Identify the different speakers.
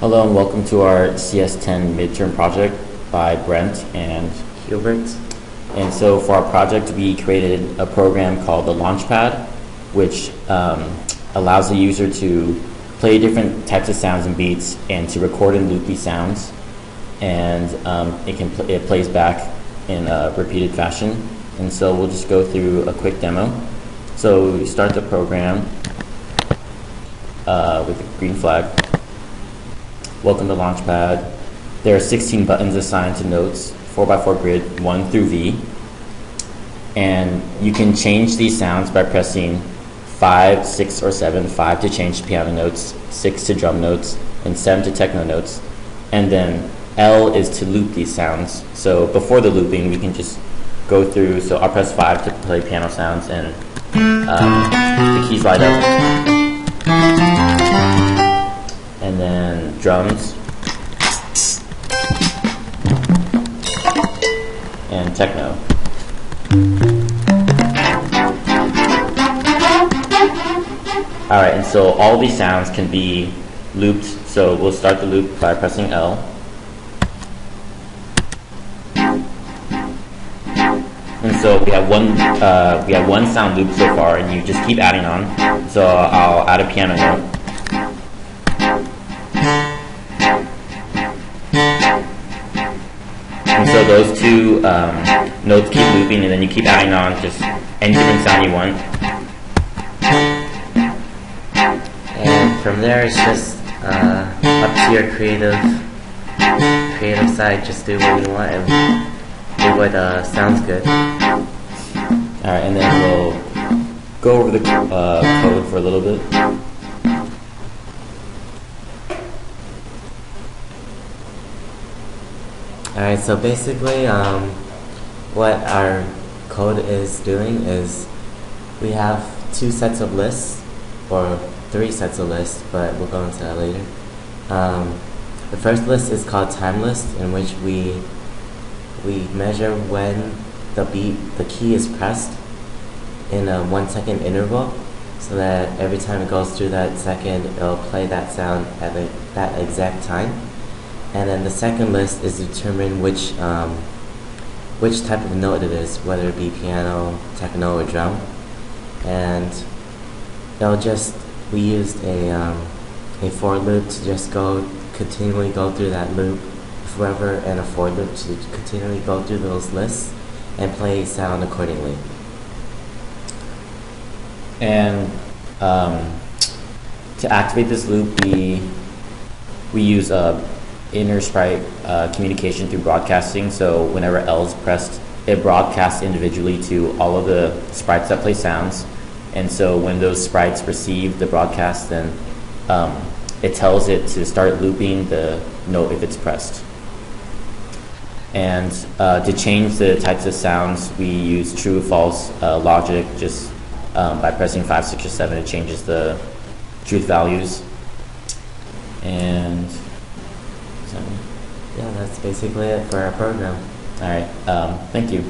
Speaker 1: Hello and welcome to our CS10 midterm project by Brent and Hubert. And so for our project, we created a program called the LAUNCHPAD, which allows the user to play different types of sounds and beats and to record and loop these sounds. And it plays back in a repeated fashion. And so we'll just go through a quick demo. So we start the program with a green flag. Welcome to LAUNCHPAD. There are 16 buttons assigned to notes, 4x4 grid, 1 through V. And you can change these sounds by pressing 5, 6, or 7. 5 to change to piano notes, 6 to drum notes, and 7 to techno notes. And then L is to loop these sounds. So before the looping, we can just go through. So I'll press 5 to play piano sounds, and the keys light up. And then drums and techno. Alright, and so all these sounds can be looped. So we'll start the loop by pressing L. And so we have one sound loop so far, and you just keep adding on. So I'll add a piano note. And so those two notes keep looping, and then you keep adding on just any different sound you want.
Speaker 2: And from there, it's just up to your creative side. Just do what you want and do what sounds good.
Speaker 1: Alright, and then we'll go over the code for a little bit.
Speaker 2: Alright, so basically what our code is doing is we have 2 sets of lists, or 3 sets of lists, but we'll go into that later. The first list is called time list, in which we measure when the key is pressed in a 1 second interval, so that every time it goes through that second, it'll play that sound at that exact time. And then the second list is to determine which type of note it is, whether it be piano, techno, or drum. And we used a for loop to just continually go through that loop forever, and a for loop to continually go through those lists and play sound accordingly.
Speaker 1: And to activate this loop, we use inner sprite communication through broadcasting. So whenever L is pressed, it broadcasts individually to all of the sprites that play sounds. And so when those sprites receive the broadcast, then it tells it to start looping the note if it's pressed. And to change the types of sounds, we use true, false logic. Just by pressing 5, 6, or 7, it changes the truth values. And
Speaker 2: yeah, that's basically it for our program.
Speaker 1: All right. Thank you.